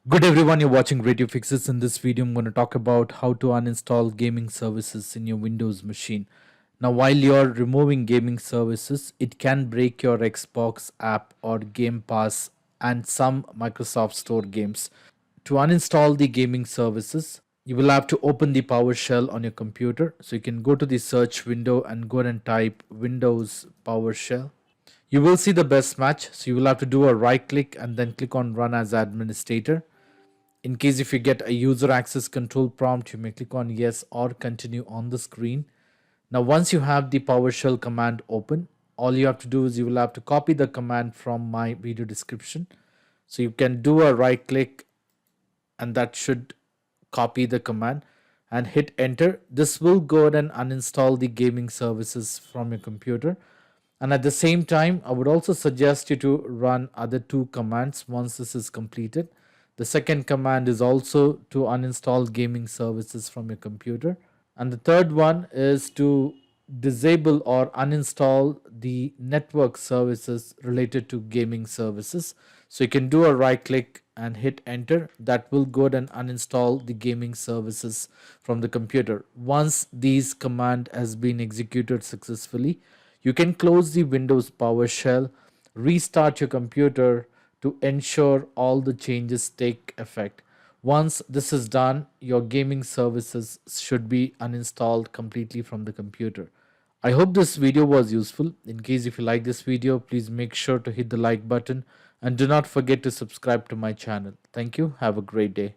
Good everyone, you're watching Radio Fixes. In this video, I'm going to talk about how to uninstall gaming services in your Windows machine. Now, while you're removing gaming services, it can break your Xbox app or Game Pass and some Microsoft Store games. To uninstall the gaming services, you will have to open the PowerShell on your computer. So you can go to the search window and go and type Windows PowerShell. You will see the best match. So you will have to do a right click and then click on Run as Administrator. In case if you get a user access control prompt, you may click on yes or continue on the screen. Now, once you have the PowerShell command open, all you have to do is you will have to copy the command from my video description. So you can do a right click and that should copy the command and hit enter. This will go ahead and uninstall the gaming services from your computer. And at the same time, I would also suggest you to run other two commands once this is completed. The second command is also to uninstall gaming services from your computer. And the third one is to disable or uninstall the network services related to gaming services. So you can do a right click and hit enter. That will go ahead and uninstall the gaming services from the computer. Once these command has been executed successfully, you can close the Windows PowerShell, restart your computer to ensure all the changes take effect. Once this is done, your gaming services should be uninstalled completely from the computer. I hope this video was useful. In case if you like this video, please make sure to hit the like button and do not forget to subscribe to my channel. Thank you. Have a great day.